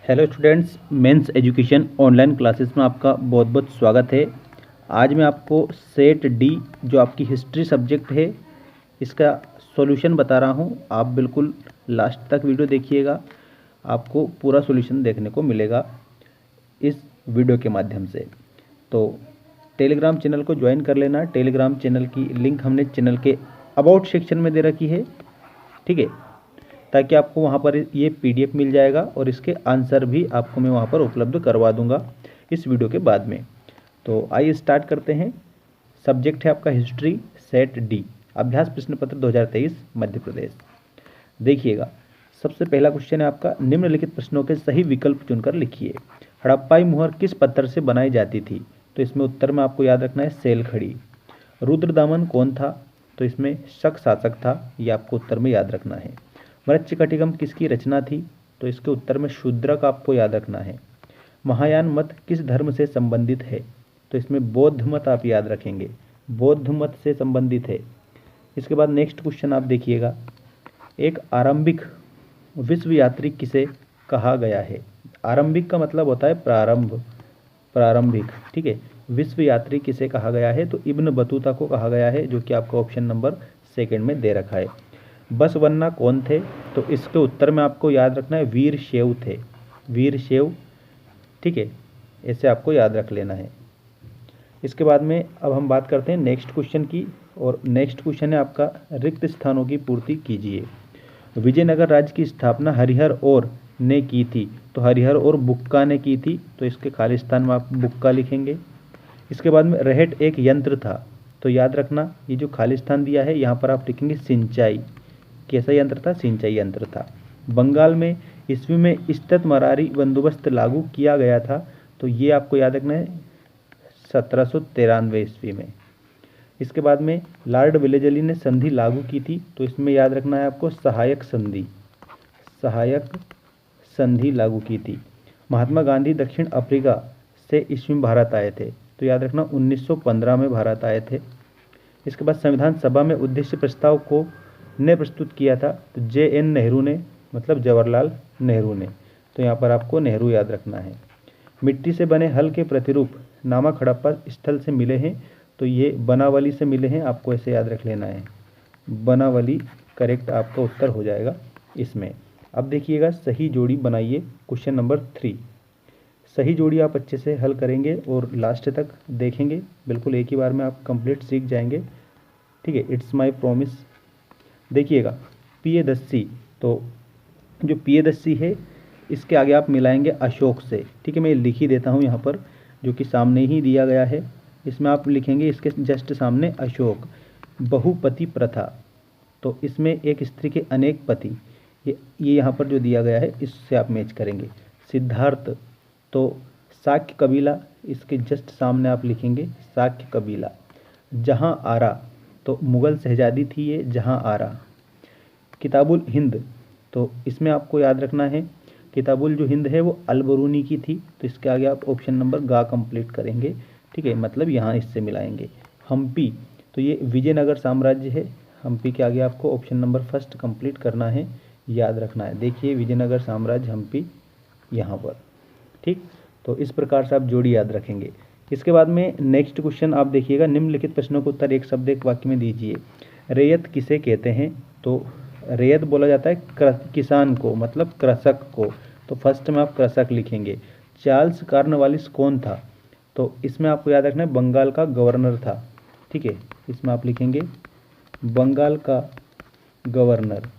Hello students, men's education online classes में आपका बहुत बहुत स्वागत है। आज मैं आपको सेट डी जो आपकी हिस्ट्री सब्जेक्ट है इसका सॉल्यूशन बता रहा हूं। आप बिल्कुल लास्ट तक वीडियो देखिएगा, आपको पूरा सॉल्यूशन देखने को मिलेगा इस वीडियो के माध्यम से। तो टेलीग्राम चैनल को ज्वाइन कर लेना। टेलीग्राम चैनल की लिंक हमने चैनल के अबाउट सेक्शन में दे रखी है, ठीक है, ताकि आपको वहाँ पर ये पीडीएफ मिल जाएगा और इसके आंसर भी आपको मैं वहाँ पर उपलब्ध करवा दूंगा इस वीडियो के बाद में। तो आइए स्टार्ट करते हैं। सब्जेक्ट है आपका हिस्ट्री, सेट डी, अभ्यास प्रश्न पत्र 2023 मध्य प्रदेश। देखिएगा, सबसे पहला क्वेश्चन है आपका, निम्नलिखित प्रश्नों के सही विकल्प चुनकर लिखिए। हड़प्पाई मुहर किस पत्थर से बनाई जाती थी? तो इसमें उत्तर में आपको याद रखना है सेल खड़ी। रुद्रदामन कौन था? तो इसमें शक शासक था, ये आपको उत्तर में याद रखना है। मृच्छकटिकम किसकी रचना थी? तो इसके उत्तर में शूद्रक आपको याद रखना है। महायान मत किस धर्म से संबंधित है? तो इसमें बौद्ध मत आप याद रखेंगे, बौद्ध मत से संबंधित है। इसके बाद नेक्स्ट क्वेश्चन आप देखिएगा, एक आरंभिक विश्व यात्री किसे कहा गया है? आरंभिक का मतलब होता है प्रारंभ, प्रारंभिक, ठीक है। विश्व यात्री किसे कहा गया है? तो इब्न बतूता को कहा गया है, जो कि आपका ऑप्शन नंबर सेकंड में दे रखा है। बसवन्ना कौन थे? तो इसके उत्तर में आपको याद रखना है वीरशैव थे, वीरशैव, ठीक है, ऐसे आपको याद रख लेना है। इसके बाद में अब हम बात करते हैं नेक्स्ट क्वेश्चन की, और नेक्स्ट क्वेश्चन है आपका, रिक्त स्थानों की पूर्ति कीजिए। विजयनगर राज्य की स्थापना हरिहर और ने की थी, तो हरिहर और बुक्का ने की थी, तो इसके खाली स्थान में आप बुक्का लिखेंगे। इसके बाद में रहट एक यंत्र था, तो याद रखना ये जो खाली स्थान दिया है यहाँ पर आप लिखेंगे सिंचाई। कैसा यंत्र था? सिंचाई यंत्र था। बंगाल में ईस्वी में स्थित मरारी बंदोबस्त लागू किया गया था, तो ये आपको याद रखना है 1793 ईस्वी में। इसके बाद में लॉर्ड वेलेजली ने संधि लागू की थी, तो इसमें याद रखना है आपको सहायक संधि, सहायक संधि लागू की थी। महात्मा गांधी दक्षिण अफ्रीका से ईस्वी में भारत आए थे, तो याद रखना 1915 में भारत आए थे। इसके बाद संविधान सभा में उद्देश्य प्रस्ताव को ने प्रस्तुत किया था, तो JN नेहरू ने, मतलब जवाहरलाल नेहरू ने, तो यहाँ पर आपको नेहरू याद रखना है। मिट्टी से बने हल के प्रतिरूप नामक हड़प्पा स्थल से मिले हैं, तो ये बनावली से मिले हैं, आपको ऐसे याद रख लेना है। बनावली करेक्ट आपका उत्तर हो जाएगा इसमें। अब देखिएगा, सही जोड़ी बनाइए, क्वेश्चन नंबर 3। सही जोड़ी आप अच्छे से हल करेंगे और लास्ट तक देखेंगे, बिल्कुल एक ही बार में आप कंप्लीट सीख जाएंगे, ठीक है, इट्स माय प्रॉमिस। देखिएगा, पियदस्सी, तो जो पियदस्सी है इसके आगे आप मिलाएंगे अशोक से, ठीक है, मैं लिख ही देता हूँ यहाँ पर, जो कि सामने ही दिया गया है। इसमें आप लिखेंगे इसके जस्ट सामने अशोक। बहुपति प्रथा, तो इसमें एक स्त्री के अनेक पति, ये यहाँ पर जो दिया गया है इससे आप मैच करेंगे। सिद्धार्थ, तो शाक्य कबीला, इसके जस्ट सामने आप लिखेंगे शाक्य कबीला। जहाँ आरा, तो मुगल शहजादी थी ये जहाँ आरा। किताबुल हिंद, तो इसमें आपको याद रखना है किताबुल जो हिंद है वो अलबरूनी की थी, तो इसके आगे आप ऑप्शन नंबर गा कंप्लीट करेंगे, ठीक है, मतलब यहाँ इससे मिलाएंगे। हम्पी, तो ये विजयनगर साम्राज्य है, हम्पी के आगे आपको ऑप्शन नंबर फर्स्ट कंप्लीट करना है, याद रखना है। देखिए विजयनगर साम्राज्य, हम्पी यहाँ पर, ठीक। तो इस प्रकार से आप जोड़ी याद रखेंगे। इसके बाद में नेक्स्ट क्वेश्चन आप देखिएगा, निम्नलिखित प्रश्नों का उत्तर एक शब्द एक वाक्य में दीजिए। रैयत किसे कहते हैं? तो रैयत बोला जाता है किसान को, मतलब कृषक को, तो फर्स्ट में आप कृषक लिखेंगे। चार्ल्स कॉर्नवालिस कौन था? तो इसमें आपको याद रखना है बंगाल का गवर्नर था, ठीक है, इसमें आप लिखेंगे बंगाल का गवर्नर।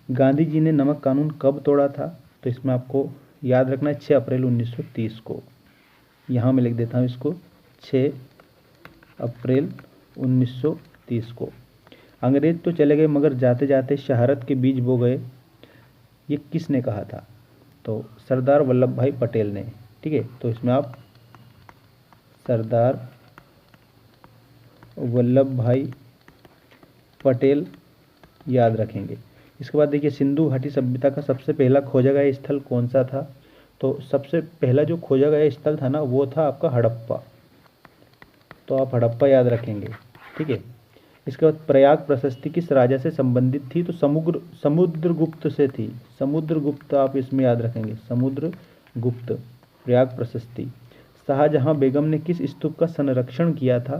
गांधी जी ने नमक कानून कब तोड़ा था? तो इसमें आपको याद रखना है 6 अप्रैल 1930 को, यहाँ मैं लिख देता हूँ इसको 6 अप्रैल 1930 को। अंग्रेज तो चले गए मगर जाते जाते शहारत के बीज बो गए, ये किसने कहा था? तो सरदार वल्लभ भाई पटेल ने, ठीक है, तो इसमें आप सरदार वल्लभ भाई पटेल याद रखेंगे। इसके बाद देखिए, सिंधु घाटी सभ्यता का सबसे पहला खोजा गया स्थल कौन सा था? तो सबसे पहला जो खोजा गया स्थल था ना, वो था आपका हड़प्पा, तो आप हड़प्पा याद रखेंगे, ठीक है। इसके बाद प्रयाग प्रशस्ति किस राजा से संबंधित थी? तो समुद्रगुप्त से थी। समुद्रगुप्त आप इसमें याद रखेंगे, समुद्रगुप्त। प्रयाग प्रशस्ति। शाहजहां बेगम ने किस स्तूप का संरक्षण किया था?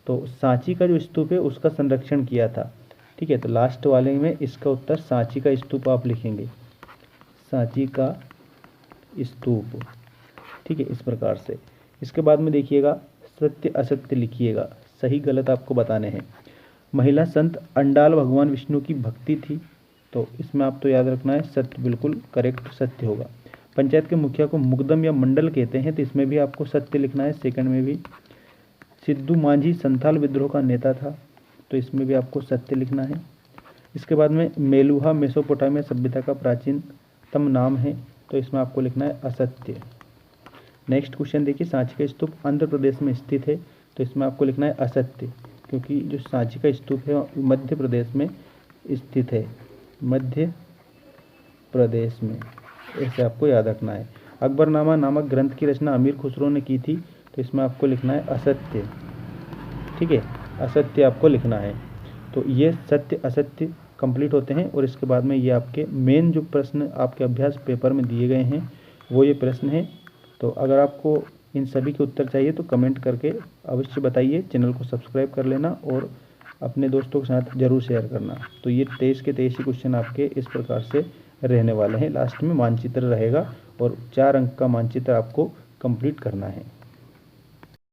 तो सांची का जो स्तूप है उसका संरक्षण किया था। ठीक है, तो लास्ट वाले में इसका उत्तर सांची का स्तूप आप लिखेंगे, सांची का स्तूप। ठीक है, इस प्रकार से। इसके बाद में देखिएगा सत्य असत्य लिखिएगा, सही गलत आपको बताने हैं। महिला संत अंडाल भगवान विष्णु की भक्ति थी, तो इसमें आप तो याद रखना है सत्य, बिल्कुल करेक्ट सत्य होगा। पंचायत के मुखिया को मुकदम या मंडल कहते हैं, तो इसमें भी आपको सत्य लिखना है, सेकंड में भी। सिद्धू मांझी संथाल विद्रोह का नेता था, तो इसमें भी आपको सत्य लिखना है। इसके बाद में मेलुहा मेसोपोटामिया सभ्यता का प्राचीनतम नाम है, तो इसमें आपको लिखना है असत्य। नेक्स्ट क्वेश्चन देखिए, सांची का स्तूप आंध्र प्रदेश में स्थित है, तो इसमें आपको लिखना है असत्य, क्योंकि जो सांची का स्तूप है मध्य प्रदेश में स्थित है, मध्य प्रदेश में, ऐसे आपको याद रखना है। अकबरनामा नामक ग्रंथ की रचना अमीर खुसरो ने की थी, तो इसमें आपको लिखना है असत्य। ठीक है, असत्य आपको लिखना है। तो ये सत्य असत्य कंप्लीट होते हैं, और इसके बाद में ये आपके मेन जो प्रश्न आपके अभ्यास पेपर में दिए गए हैं वो ये प्रश्न हैं। तो अगर आपको इन सभी के उत्तर चाहिए तो कमेंट करके अवश्य बताइए, चैनल को सब्सक्राइब कर लेना और अपने दोस्तों के साथ ज़रूर शेयर करना। तो ये 23 के 23 ही क्वेश्चन आपके इस प्रकार से रहने वाले हैं। लास्ट में मानचित्र रहेगा और 4 अंक का मानचित्र आपको कंप्लीट करना है।